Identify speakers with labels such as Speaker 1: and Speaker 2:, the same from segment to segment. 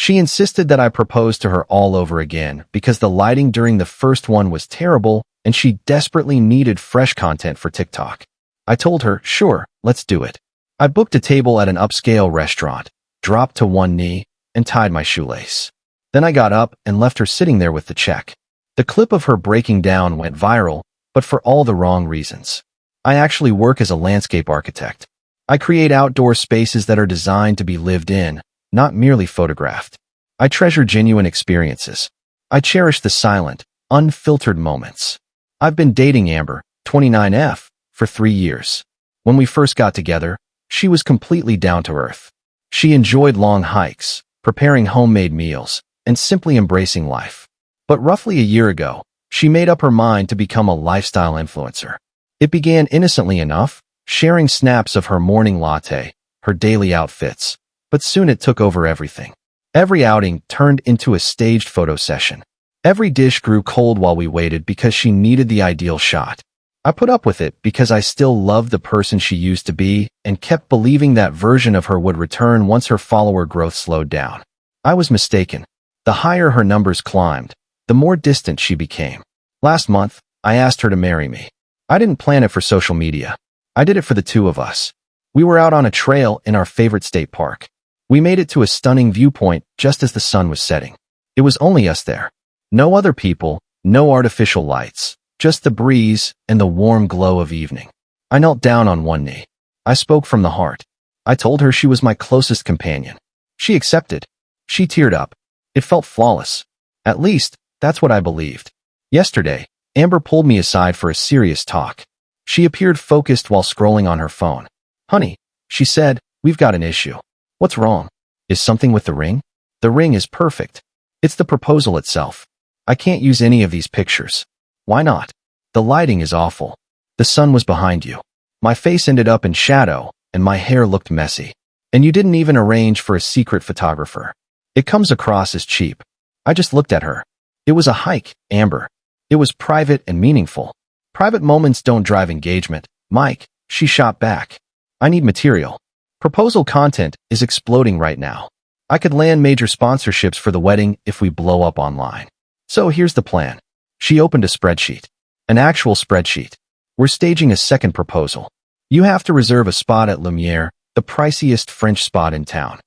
Speaker 1: She insisted that I propose to her all over again because the lighting during the first one was terrible and she desperately needed fresh content for TikTok. I told her, sure, let's do it. I booked a table at an upscale restaurant, dropped to one knee, and tied my shoelace. Then I got up and left her sitting there with the check. The clip of her breaking down went viral, but for all the wrong reasons. I actually work as a landscape architect. I create outdoor spaces that are designed to be lived in, not merely photographed. I treasure genuine experiences. I cherish the silent, unfiltered moments. I've been dating Amber, 29F, for 3 years. When we first got together, she was completely down to earth. She enjoyed long hikes, preparing homemade meals, and simply embracing life. But roughly a year ago, she made up her mind to become a lifestyle influencer. It began innocently enough, sharing snaps of her morning latte, her daily outfits, but soon it took over everything. Every outing turned into a staged photo session. Every dish grew cold while we waited because she needed the ideal shot. I put up with it because I still loved the person she used to be and kept believing that version of her would return once her follower growth slowed down. I was mistaken. The higher her numbers climbed, the more distant she became. Last month, I asked her to marry me. I didn't plan it for social media. I did it for the two of us. We were out on a trail in our favorite state park. We made it to a stunning viewpoint just as the sun was setting. It was only us there. No other people, no artificial lights, just the breeze and the warm glow of evening. I knelt down on one knee. I spoke from the heart. I told her she was my closest companion. She accepted. She teared up. It felt flawless. At least, that's what I believed. Yesterday, Amber pulled me aside for a serious talk. She appeared focused while scrolling on her phone. Honey, she said, we've got an issue. What's wrong? Is something with the ring? The ring is perfect. It's the proposal itself. I can't use any of these pictures. Why not? The lighting is awful. The sun was behind you. My face ended up in shadow, and my hair looked messy. And you didn't even arrange for a secret photographer. It comes across as cheap. I just looked at her. It was a hike, Amber. It was private and meaningful. Private moments don't drive engagement, Mike, she shot back. I need material. Proposal content is exploding right now. I could land major sponsorships for the wedding if we blow up online. So here's the plan. She opened a spreadsheet. An actual spreadsheet. We're staging a second proposal. You have to reserve a spot at Lumiere, the priciest French spot in town.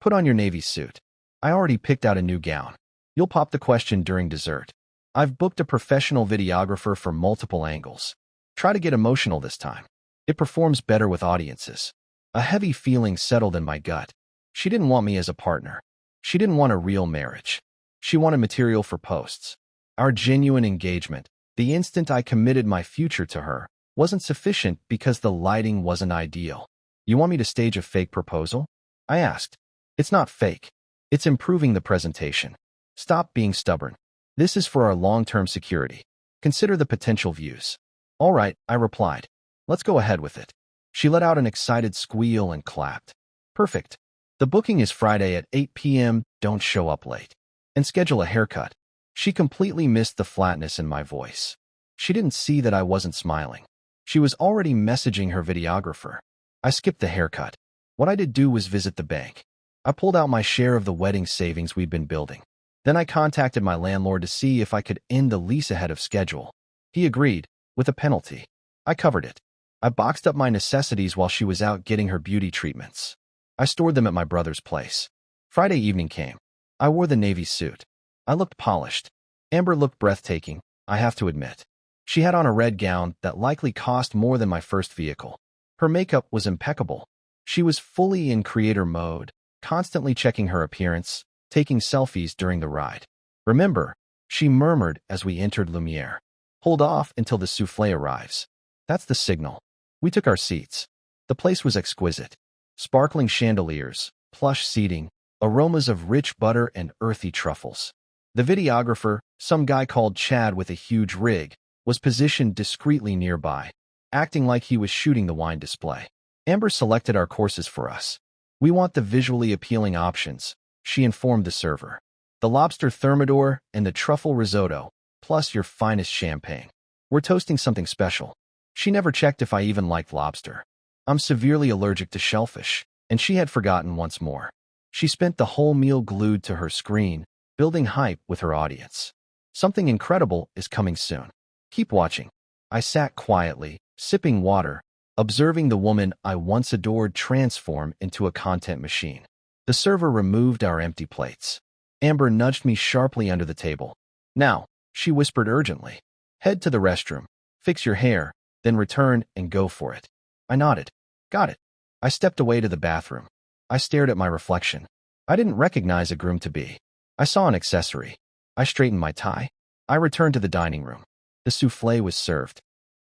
Speaker 1: Put on your navy suit. I already picked out a new gown. You'll pop the question during dessert. I've booked a professional videographer for multiple angles. Try to get emotional this time. It performs better with audiences. A heavy feeling settled in my gut. She didn't want me as a partner. She didn't want a real marriage. She wanted material for posts. Our genuine engagement, the instant I committed my future to her, wasn't sufficient because the lighting wasn't ideal. You want me to stage a fake proposal? I asked. It's not fake. It's improving the presentation. Stop being stubborn. This is for our long-term security. Consider the potential views. All right, I replied. Let's go ahead with it. She let out an excited squeal and clapped. Perfect. The booking is Friday at 8 p.m. Don't show up late. And schedule a haircut. She completely missed the flatness in my voice. She didn't see that I wasn't smiling. She was already messaging her videographer. I skipped the haircut. What I did do was visit the bank. I pulled out my share of the wedding savings we'd been building. Then I contacted my landlord to see if I could end the lease ahead of schedule. He agreed, with a penalty. I covered it. I boxed up my necessities while she was out getting her beauty treatments. I stored them at my brother's place. Friday evening came. I wore the navy suit. I looked polished. Amber looked breathtaking, I have to admit. She had on a red gown that likely cost more than my first vehicle. Her makeup was impeccable. She was fully in creator mode, constantly checking her appearance, taking selfies during the ride. Remember, she murmured as we entered Lumiere. Hold off until the souffle arrives. That's the signal. We took our seats. The place was exquisite. Sparkling chandeliers, plush seating, aromas of rich butter and earthy truffles. The videographer, some guy called Chad with a huge rig, was positioned discreetly nearby, acting like he was shooting the wine display. Amber selected our courses for us. We want the visually appealing options, she informed the server. The lobster thermidor and the truffle risotto, plus your finest champagne. We're toasting something special. She never checked if I even liked lobster. I'm severely allergic to shellfish, and she had forgotten once more. She spent the whole meal glued to her screen, building hype with her audience. Something incredible is coming soon. Keep watching. I sat quietly, sipping water, observing the woman I once adored transform into a content machine. The server removed our empty plates. Amber nudged me sharply under the table. Now, she whispered urgently. Head to the restroom, fix your hair, then return and go for it. I nodded. Got it. I stepped away to the bathroom. I stared at my reflection. I didn't recognize a groom-to-be. I saw an accessory. I straightened my tie. I returned to the dining room. The soufflé was served.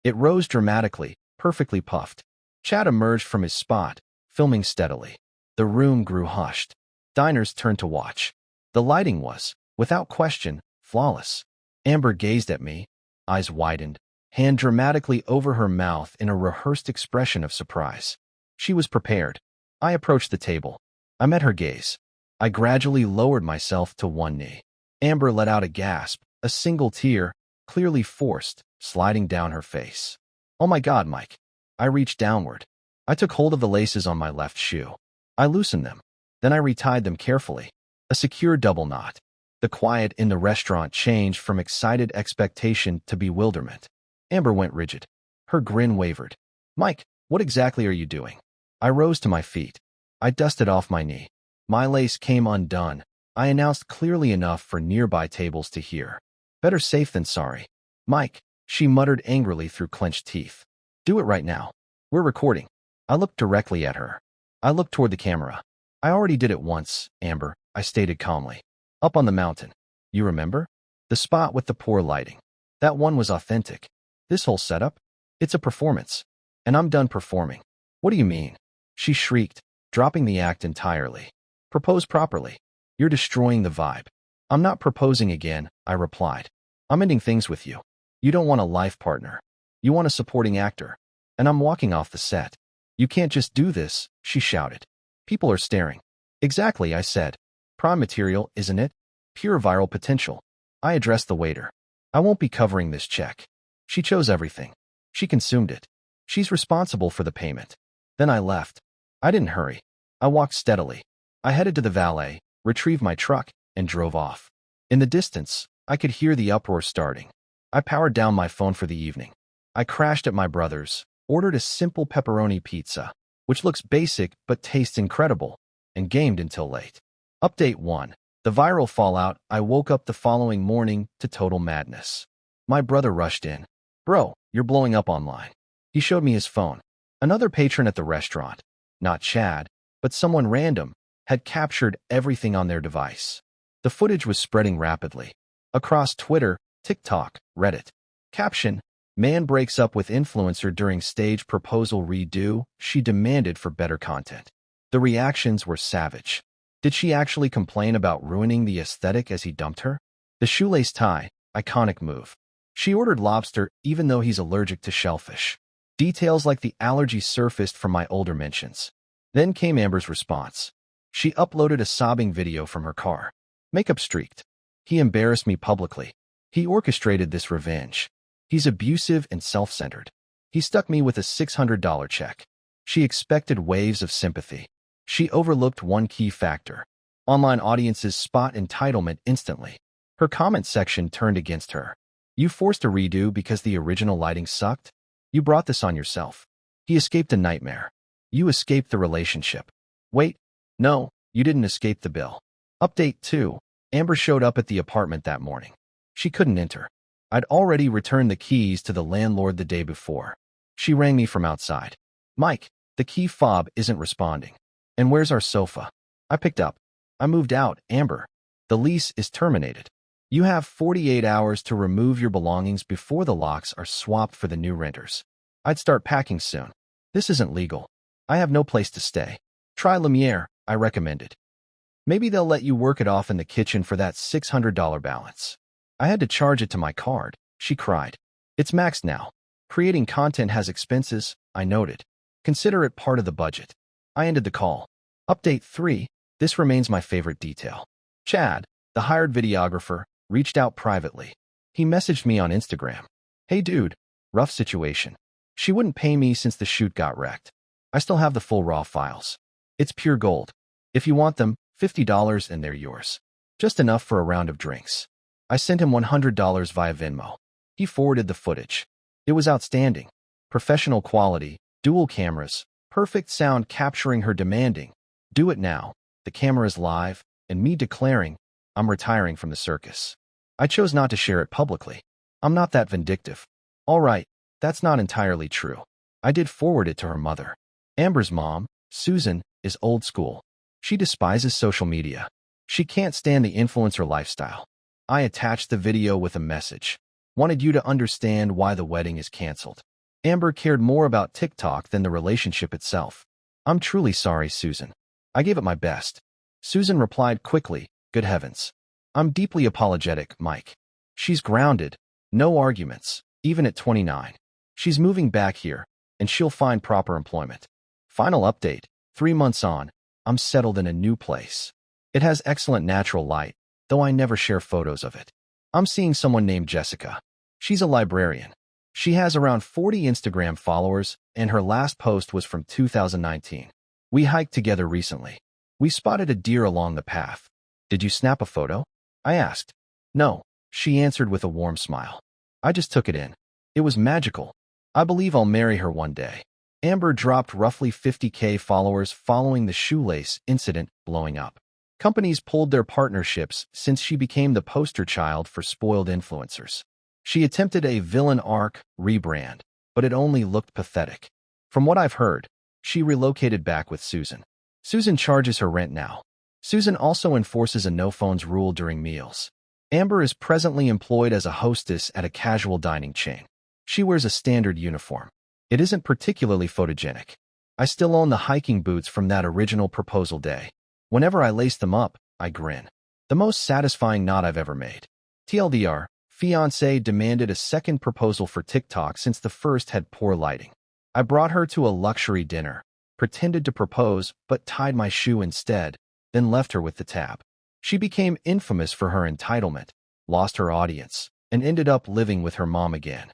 Speaker 1: It rose dramatically, perfectly puffed. Chad emerged from his spot, filming steadily. The room grew hushed. Diners turned to watch. The lighting was, without question, flawless. Amber gazed at me, eyes widened, hand dramatically over her mouth in a rehearsed expression of surprise. She was prepared. I approached the table. I met her gaze. I gradually lowered myself to one knee. Amber let out a gasp, a single tear, clearly forced, sliding down her face. Oh my God, Mike. I reached downward. I took hold of the laces on my left shoe. I loosened them. Then I retied them carefully. A secure double knot. The quiet in the restaurant changed from excited expectation to bewilderment. Amber went rigid. Her grin wavered. Mike, what exactly are you doing? I rose to my feet. I dusted off my knee. My lace came undone. I announced clearly enough for nearby tables to hear. Better safe than sorry. Mike, she muttered angrily through clenched teeth. Do it right now. We're recording. I looked directly at her. I looked toward the camera. I already did it once, Amber, I stated calmly. Up on the mountain. You remember? The spot with the poor lighting. That one was authentic. This whole setup? It's a performance. And I'm done performing. What do you mean? She shrieked, dropping the act entirely. Propose properly. You're destroying the vibe. I'm not proposing again, I replied. I'm ending things with you. You don't want a life partner. You want a supporting actor. And I'm walking off the set. You can't just do this, she shouted. People are staring. Exactly, I said. Prime material, isn't it? Pure viral potential. I addressed the waiter. I won't be covering this check. She chose everything. She consumed it. She's responsible for the payment. Then I left. I didn't hurry. I walked steadily. I headed to the valet, retrieved my truck, and drove off. In the distance, I could hear the uproar starting. I powered down my phone for the evening. I crashed at my brother's, ordered a simple pepperoni pizza, which looks basic but tastes incredible, and gamed until late. Update 1. The viral fallout. I woke up the following morning to total madness. My brother rushed in. Bro, you're blowing up online. He showed me his phone. Another patron at the restaurant, not Chad, but someone random, had captured everything on their device. The footage was spreading rapidly. Across Twitter, TikTok, Reddit. Caption: Man breaks up with influencer during stage proposal redo. She demanded for better content. The reactions were savage. Did she actually complain about ruining the aesthetic as he dumped her? The shoelace tie, iconic move. She ordered lobster even though he's allergic to shellfish. Details like the allergy surfaced from my older mentions. Then came Amber's response. She uploaded a sobbing video from her car. Makeup streaked. He embarrassed me publicly. He orchestrated this revenge. He's abusive and self-centered. He stuck me with a $600 check. She expected waves of sympathy. She overlooked one key factor. Online audiences spot entitlement instantly. Her comment section turned against her. You forced a redo because the original lighting sucked? You brought this on yourself. He escaped a nightmare. You escaped the relationship. Wait, no, you didn't escape the bill. Update 2. Amber showed up at the apartment that morning. She couldn't enter. I'd already returned the keys to the landlord the day before. She rang me from outside. Mike, the key fob isn't responding. And where's our sofa? I picked up. I moved out, Amber. The lease is terminated. You have 48 hours to remove your belongings before the locks are swapped for the new renters. I'd start packing soon. This isn't legal. I have no place to stay. Try Lumiere, I recommended. Maybe they'll let you work it off in the kitchen for that $600 balance. I had to charge it to my card, she cried. It's maxed now. Creating content has expenses, I noted. Consider it part of the budget. I ended the call. Update 3. This remains my favorite detail. Chad, the hired videographer, reached out privately. He messaged me on Instagram. Hey dude, rough situation. She wouldn't pay me since the shoot got wrecked. I still have the full raw files. It's pure gold. If you want them, $50 and they're yours. Just enough for a round of drinks. I sent him $100 via Venmo. He forwarded the footage. It was outstanding. Professional quality, dual cameras, perfect sound capturing her demanding, "Do it now." The camera is live, and me declaring, "I'm retiring from the circus." I chose not to share it publicly. I'm not that vindictive. All right, that's not entirely true. I did forward it to her mother. Amber's mom, Susan, is old school. She despises social media. She can't stand the influencer lifestyle. I attached the video with a message. Wanted you to understand why the wedding is canceled. Amber cared more about TikTok than the relationship itself. I'm truly sorry, Susan. I gave it my best. Susan replied quickly, "Good heavens. I'm deeply apologetic, Mike." She's grounded. No arguments, even at 29. She's moving back here, and she'll find proper employment. Final update. 3 months on, I'm settled in a new place. It has excellent natural light, though I never share photos of it. I'm seeing someone named Jessica. She's a librarian. She has around 40 Instagram followers, and her last post was from 2019. We hiked together recently. We spotted a deer along the path. "Did you snap a photo?" I asked. "No," she answered with a warm smile. "I just took it in. It was magical. I believe I'll marry her one day." Amber dropped roughly 50K followers following the shoelace incident blowing up. Companies pulled their partnerships since she became the poster child for spoiled influencers. She attempted a villain arc rebrand, but it only looked pathetic. From what I've heard, she relocated back with Susan. Susan charges her rent now. Susan also enforces a no-phones rule during meals. Amber is presently employed as a hostess at a casual dining chain. She wears a standard uniform. It isn't particularly photogenic. I still own the hiking boots from that original proposal day. Whenever I lace them up, I grin. The most satisfying knot I've ever made. TLDR, fiancé demanded a second proposal for TikTok since the first had poor lighting. I brought her to a luxury dinner, pretended to propose but tied my shoe instead, then left her with the tab. She became infamous for her entitlement, lost her audience, and ended up living with her mom again.